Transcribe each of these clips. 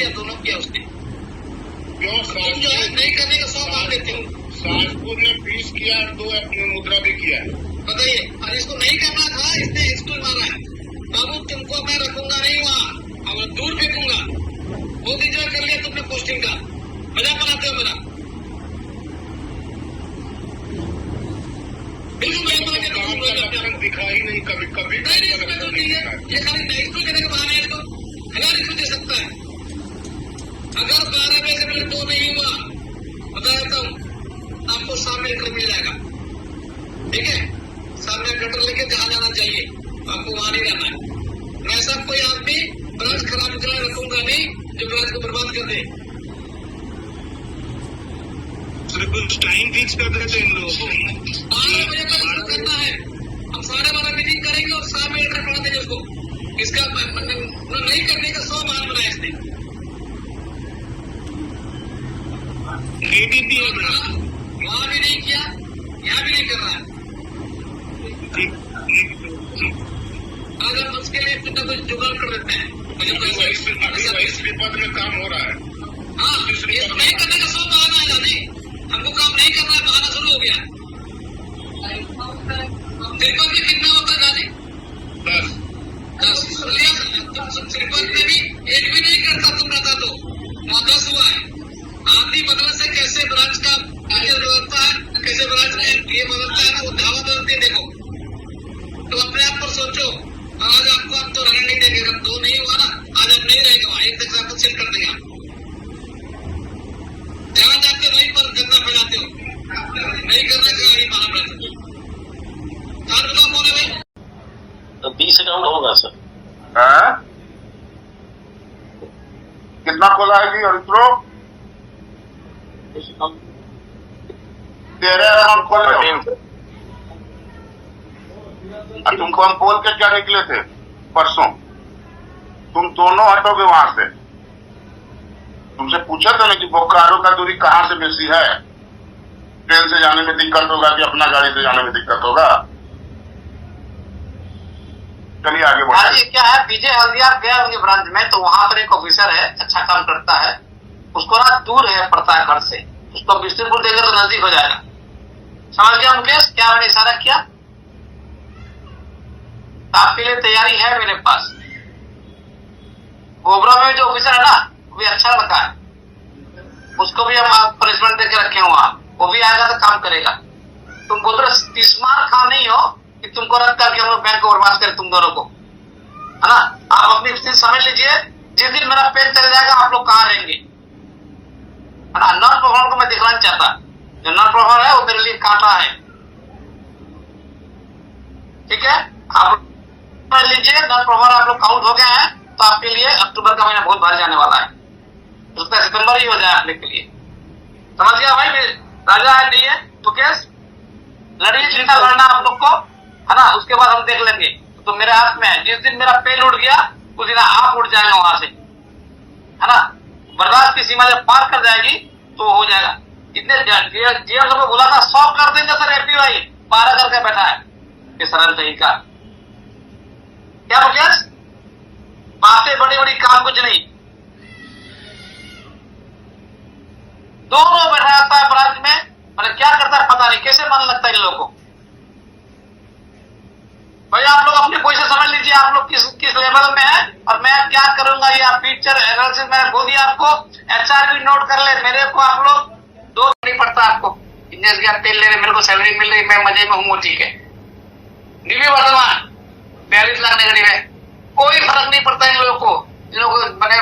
किया, दोनों किया उसने। क्यों तुम जो है नहीं करने का 100 मान लेते हो। सासपुर ने 20 किया और 2 मुद्रा भी किया है। बताइए, और इसको नहीं करना था, इसने एक्सक्यूज मारा है। बाबू तुमको मैं रखूंगा नहीं वहाँ, और दूर फेंकूंगा। बहुत इंजॉय कर लिया तुमने पोस्टिंग का, मजाक बनाते हो मेरा। बिल्कुल मजाक बना के दिखा ही नहीं कभी कभी। नहीं, इसमें तो नहीं है, ये खाली एक्सक्यूज देने के बहाने है। इसको 1000 एक्सक्यूज दे सकता है। अगर 12 बजे से पहले 2 नहीं हुआ, बता देता हूँ, आपको सामने लेटर मिल जाएगा। ठीक है, सामने लेटर लेके जहाँ जाना चाहिए, आपको वहां नहीं रहना है। मैं ऐसा कोई आदमी ब्रांच खराब निकला रखूंगा नहीं जो ब्रांच को बर्बाद कर दे। कुछ टाइम फिक्स कर देते इन लोगों को। 12 बजे तक इसको करना है। हम 12:30 मीटिंग करेंगे और सामने लेटर पढ़ा देंगे उसको। इसका नहीं करने का 100 मान बनाया इसने। एबीपी है बड़ा, वहां भी नहीं किया, यहाँ भी नहीं कर रहा है। अगर हम उसके लिए कुछ न कुछ जुगाड़ कर देते हैं। अभी इस विपद में काम हो रहा है। हाँ, इसको नहीं करने का 100 बहाना है जाने। हमको काम नहीं करना है, बहाना शुरू हो गया। तिरुपति में कितना होता है जाने? 10 सुन लिया। तुम तिरुपति में भी एक भी नहीं करता, तुम रहता तो वहाँ 10 हुआ है। आदमी बदलने से कैसे ब्रांच का बदलता है, कैसे ब्रांच में ये बदलता है ना, वो धावा बदलती है। देखो तो अपने आप पर सोचो। आज आपको आप तो रहने नहीं देंगे, अगर 2 नहीं हुआ ना, आज आप नहीं रहेगा वहाँ, एक तक आपको सेल कर देंगे। आप जहाँ जाते हो वहीं पर गंदा फैलाते हो। नहीं करने का यही माना पड़ता है। कौन है भाई? तो 20 अकाउंट होगा सर। कितना खोला है जी? और 13 अकाउंट खोले। तुमको हम बोल के क्या निकले थे परसों? तुम दोनों हटोगे वहां से। तुमसे पूछा था ना कि बोकारो का दूरी कहाँ से बेसी है, ट्रेन से जाने में दिक्कत होगा कि अपना गाड़ी से जाने में दिक्कत होगा। चलिए आगे बढ़िए। क्या है, विजय हल्दिया गया उनके ब्रांच में, तो वहां पर एक ऑफिसर है, अच्छा काम करता है। उसको ना दूर है पड़ता है घर से, उसको बिस्तिरपुर देंगे तो नजदीक हो जाएगा। समझ गया मुकेश क्या मैंने इशारा किया? आपके लिए तैयारी है मेरे पास। ओबरा में जो ऑफिसर है ना, वो भी अच्छा लड़का है, उसको भी हम पनिशमेंट देके रखे वहां, वो भी आएगा तो काम करेगा। तुम बोल रहे तिस्मार खा नहीं हो कि तुमको लगता है कि हम लोग बैंक को बर्बाद करें तुम दोनों को, है ना? आप अपनी स्थिति समझ लीजिए। जिस दिन मेरा पेन चले जाएगा आप लोग कहाँ रहेंगे, है ना? नॉन परफॉर्मर को मैं दिखना नहीं चाहता। जो नॉन परफॉर्मर है वो मेरे लिए कांटा है। ठीक है, आप समझ लीजिए। नॉन परफॉर्मर आप लोग काउंट हो गए हैं, तो आपके लिए अक्टूबर का महीना बहुत भारी जाने वाला है। उसका सितंबर ही हो जाए आपके लिए। समझ गया भाई? राजा है नहीं है तो केस लड़िए, जितना लड़ना आप लोग को, है ना? उसके बाद हम देख लेंगे। तो मेरे हाथ में है। जिस दिन मेरा पेन उड़ गया उस दिन आप उड़ जाएंगे वहां से, है ना? बर्दाश्त की सीमा जब पार कर जाएगी तो हो जाएगा। इतने जीएम को बोला था 100 कर देंगे सर, एपी भाई 12 करके बैठा है। ये सरल सही का क्या मुकेश? बातें बड़ी बड़ी, काम कुछ नहीं। दोनों बैठा रहता है ब्रांच में, मतलब क्या करता है पता नहीं, कैसे मन लगता है इन लोगों को। भाई आप लोग अपनी पोजीशन समझ लीजिए, आप लोग किस लेवल में है और मैं क्या करूंगा। ये फीचर एनालिसिस मैंने बोल दिया आपको। एचआर भी नोट कर ले, मेरे को आप लोग 2 नहीं पड़ता आपको। इंजीनियर का तेल ले रहे, मेरे को सैलरी मिल रही, मैं मजे में हूँ, ठीक है। डीबी वर्तमान 42 लाख नेगेटिव है, कोई फर्क नहीं पड़ता इन लोगों को। इन लोगों को मैंने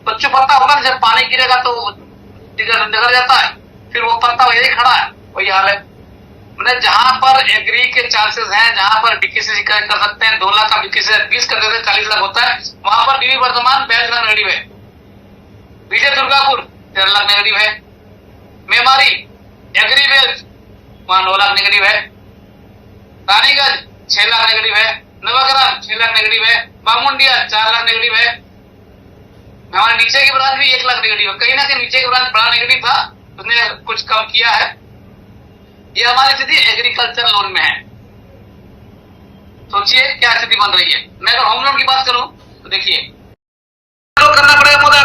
बच्चों पता होगा, जब पानी गिरेगा तो निकल जाता है, फिर वो पत्ता वही खड़ा है, वही हाल है। मैंने जहां पर एग्री के चांसेस हैं, जहां पर बीकेसी कर सकते हैं, 2 लाख का बीकेसी 20 कर देते हैं, 40 लाख होता है, वहां पर डीबी वर्तमान 42 लाख नेगेटिव है। विजय दुर्गापुर 13 लाख नेगेटिव है। मेमारी एग्री वेल्थ वहां 9 लाख नेगेटिव है। रानीगंज 6 लाख नेगेटिव है। नवग्राम 6 लाख नेगेटिव है। बामुंडिया 4 लाख नेगेटिव है। हमारे नीचे की ब्रांच भी 1 लाख नेगेटिव है। कहीं ना कहीं नीचे की ब्रांच बड़ा नेगेटिव था, उसने कुछ कम किया है। ये हमारी स्थिति एग्रीकल्चर लोन में है। सोचिए क्या स्थिति बन रही है। मैं अगर होम लोन की बात करूं तो देखिए करना पड़ेगा मुझे।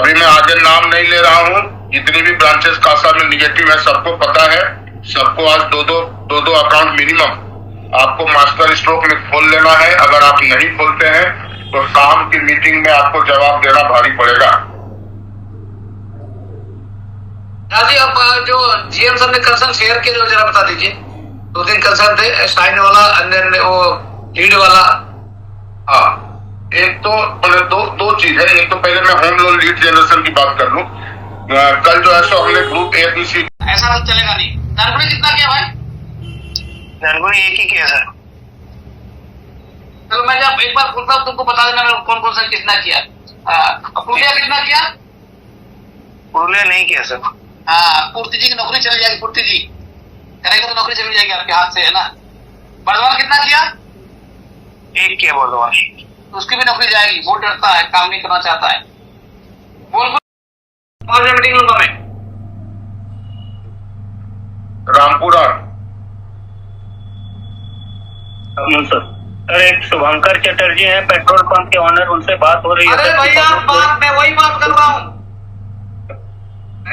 अभी मैं आगे नाम नहीं ले रहा हूँ। जितनी भी ब्रांचेस कासा में निगेटिव है सबको पता है। सबको आज दो अकाउंट मिनिमम आपको मास्टर स्ट्रोक में खोल लेना है। अगर आप नहीं खोलते हैं तो शाम की मीटिंग में आपको जवाब देना भारी पड़ेगा। जी अब जो जीएम सर ने कंसर्न शेयर किए जो जरा बता दीजिए। 2-3 कंसर्न थे, साइन वाला, अन्य वो लीड वाला। हाँ, एक तो दो चीज है। एक तो पहले मैं होम लोन लीड जनरेशन की बात कर लूं। कल जो है सो हमने ग्रुप ABC ऐसा तो चलेगा नहीं। धनगुड़ी कितना किया भाई? धनगुड़ी एक ही किया सर। चलो मैं जब एक बार खुलता हूँ तुमको बता देना कौन कौन सा कितना किया। पुरुलिया कितना किया? पुरुलिया नहीं किया सर। हाँ, पूर्ति जी की नौकरी चली जाएगी। पूर्ति जी करेगा तो नौकरी चली जाएगी आपके हाथ से, है ना। बर्धमान कितना किया? एक किया बर्धमान। तो उसकी भी नौकरी जाएगी। वो डरता है, काम नहीं करना चाहता है। बोल मीटिंग लूंगा मैं। रामपुरा सर एक शुभंकर चटर्जी हैं पेट्रोल पंप के ऑनर, उनसे बात हो रही है। अरे भैया मैं वही बात कर रहा हूँ।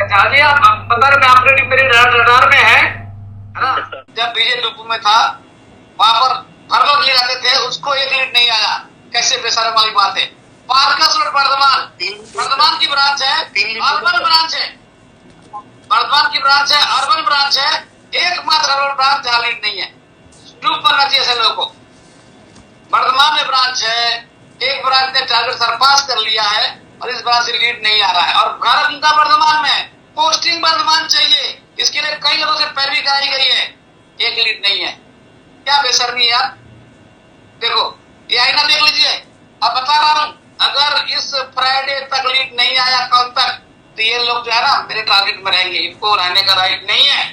जानिए आप बता रहे, मैं आपके मेरे रडार में है ना। जब बीजे लुप में था वहां पर हर लोग ले जाते थे, उसको एक लीड नहीं आया। कैसे बेशर्म वाली बात है। पार्कस रोड बर्धमान की ब्रांच है, अर्बन ब्रांच है। बर्धमान की ब्रांच है, अर्बन ब्रांच है। एकमात्र अर्बन ब्रांच जहाँ लीड नहीं है। लूप करना चाहिए ऐसे लोगों को। बर्धमान में ब्रांच है, एक ब्रांच ने टारगेट सरपास कर लिया है और इस ब्रांच से लीड नहीं आ रहा है। और घर उनका बर्धमान में, पोस्टिंग बर्धमान चाहिए। इसके लिए कई लोगों से पैरवी कराई गई है, एक लीड नहीं है। क्या बेशर्मी है यार। देखो ये आईना देख लीजिए। अब बता रहा हूं, अगर इस फ्राइडे तक लीड नहीं आया कल तक, तो ये लोग जो है ना मेरे टारगेट में रहेंगे। इनको रहने का राइट नहीं है।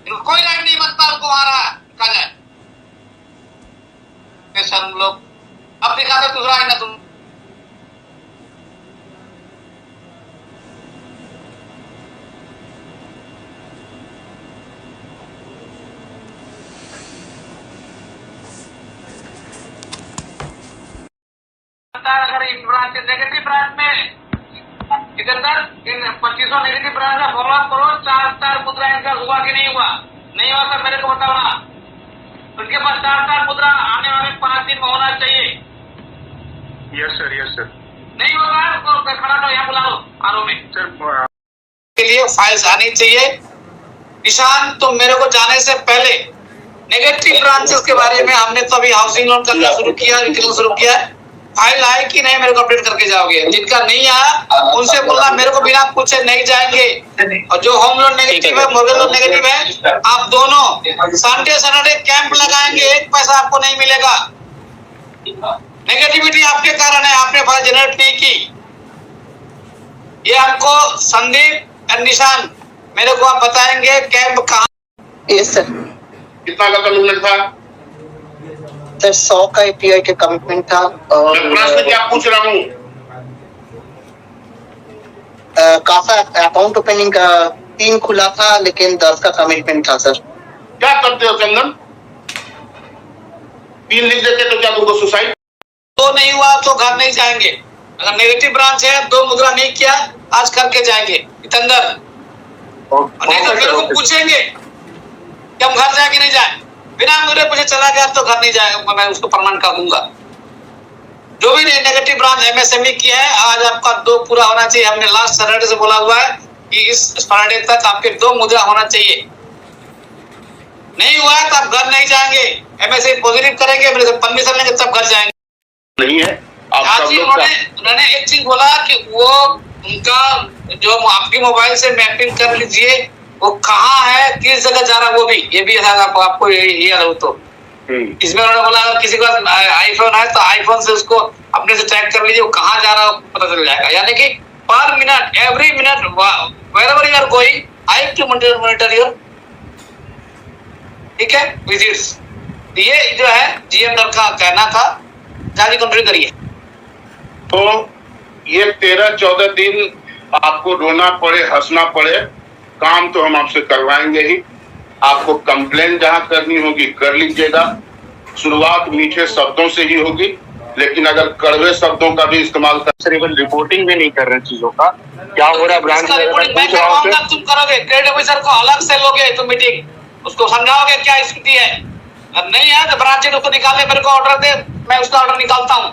इनको कोई राइट नहीं बनता उनको वहां रखा जाए। बेशर्म लोग। अब दिखा दो दूसरा आईना तुम। अगर इन ब्रांच नेगेटिव ब्रांच में इधर इन 2500 नेगेटिव ब्रांच का फॉलो अप करो। 4 मुद्रा इनका हुआ कि नहीं हुआ? नहीं हुआ तो मेरे को बताओ ना। उनके पास 4 मुद्रा आने वाले 5 दिन में होना चाहिए। Yes sir. नहीं होगा तो खड़ा करो, यहाँ बुला लो आरो में सर। के लिए फाइल्स आनी चाहिए। निशान तुम मेरे को जाने से पहले नेगेटिव ब्रांचेस के बारे में हमने तो अभी हाउसिंग लोन करना शुरू किया। फाइल आए कि नहीं मेरे को अपडेट करके जाओगे। जिनका नहीं आया उनसे बोलना मेरे को बिना पूछे नहीं जाएंगे। और जो होम लोन नेगेटिव है, मोबाइल लोन नेगेटिव है, आप दोनों संडे सैटरडे कैंप लगाएंगे, 1 पैसा आपको नहीं मिलेगा। नेगेटिविटी आपके कारण है, आपने फाइल जनरेट नहीं की। ये हमको संदीप और निशान मेरे को आप बताएंगे कैंप कहाँ। Yes sir. कितना का कमिटमेंट था सर? 100 का API का कमिटमेंट था। और मैं प्रश्न क्या पूछ रहा हूँ? कासा अकाउंट ओपनिंग का 3 खुला था, लेकिन 10 का कमिटमेंट था सर। क्या करते हो चंदन? 3 लिख देते तो क्या तुमको सुसाइड? 2 नहीं हुआ तो घर नहीं जाएंगे। अगर नेगेटिव ब्रांच है, 2 मुद्रा नहीं किया, आज करके जाएंगे इतंदर। नहीं तो मेरे को पूछेंगे कि हम घर जाए कि नहीं जाए। बिना मेरे पूछे चला गया तो घर नहीं जाएगा, मैं उसको प्रमाण कर दूंगा। जो भी नेगेटिव ब्रांच MSME की है, आज आपका 2 पूरा होना चाहिए। हमने लास्ट सैटरडे से बोला हुआ है कि इस फ्राइडे तक आपके 2 मुद्रा होना चाहिए। नहीं हुआ है तो आप घर नहीं जाएंगे। MSME पॉजिटिव करेंगे, मेरे से परमिशन लेंगे तब घर जाएंगे। नहीं है। उन्होंने एक चीज बोला कि वो उनका जो आपकी मोबाइल से मैपिंग कर लीजिए, वो कहाँ है, किस जगह जा रहा है, वो भी ये भी आपको याद हो तो। इसमें उन्होंने बोला अगर किसी का आईफोन है तो आईफोन से उसको अपने से ट्रैक कर लीजिए, वो कहाँ जा रहा है पता चल जाएगा। यानी कि पर minute, every minute, wherever you are going, I have to monitor your, ठीक है, विजिट्स। ये जो है GM का कहना था। जारी कंट्रोल करिए। तो ये 13-14 दिन आपको रोना पड़े, हंसना पड़े, काम तो हम आपसे करवाएंगे ही। आपको कंप्लेन जहां करनी होगी कर लीजिएगा। शुरुआत मीठे शब्दों से ही होगी। लेकिन अगर कड़वे शब्दों का भी इस्तेमाल कर सर इवन रिपोर्टिंग भी नहीं कर रहे चीजों का, क्या हो रहा है ब्रांच इसका में, रिपोर्टिंग मैं पूछ रहा हूँ करवाऊंगा, तुम करोगे। क्रेडिट ऑफिसर को अलग से लोगे तुम मीटिंग, उसको समझाओगे क्या स्थिति है। अब नहीं है तो ब्रांच उसको निकाले, मेरे को ऑर्डर दे, मैं उसका ऑर्डर निकालता हूँ।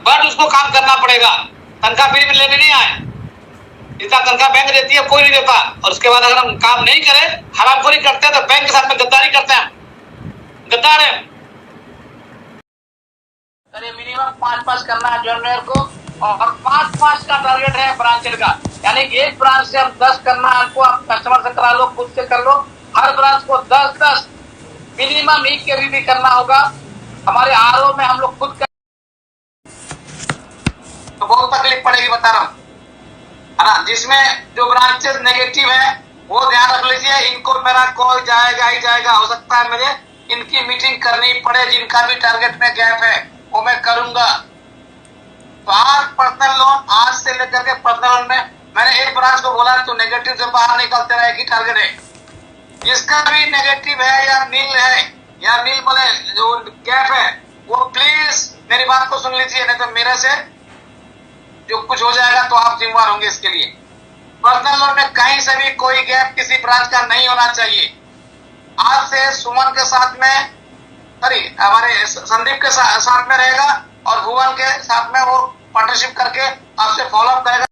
बट उसको काम करना पड़ेगा, तनख्वाह फ्री में लेने नहीं आए। जितना तनख्वाह बैंक देती है कोई नहीं देता, और उसके बाद अगर हम काम नहीं करें, हरामखोरी करते हैं, तो बैंक के साथ में गद्दारी करते हैं, गद्दार है। अरे मिनिमम 5 करना है जूनियर को, और 5 का टारगेट है ब्रांचर का, यानी एक ब्रांच से हम 10 करना है हमको। आप कस्टमर से करा लो, खुद से कर लो, हर ब्रांच को 10 मिनिमम ही के भी करना होगा। हमारे आरओ में हम लोग खुद कर, तो बहुत तकलीफ पड़ेगी, बता रहा हूँ, है ना। जिसमें जो ब्रांचेस नेगेटिव है वो ध्यान रख लीजिए, इनको मेरा कॉल जाएगा ही जाएगा। हो सकता है मेरे इनकी मीटिंग करनी पड़े, जिनका भी टारगेट में गैप है वो मैं करूंगा। तो आज पर्सनल लोन, आज से लेकर के पर्सनल लोन में मैंने एक ब्रांच को बोला तो नेगेटिव से बाहर निकलते रहे, एक ही टारगेट है। जिसका भी नेगेटिव है या नील बोले जो गैप है, वो प्लीज मेरी बात को सुन लीजिए, नहीं तो मेरे से जो कुछ हो जाएगा तो आप जिम्मेवार होंगे इसके लिए। पर्सनल लोन में कहीं से भी कोई गैप किसी ब्रांच का नहीं होना चाहिए। आज से सुमन के साथ में, सॉरी हमारे संदीप के साथ में रहेगा, और भुवन के साथ में वो पार्टनरशिप करके आपसे फॉलोअप करेगा।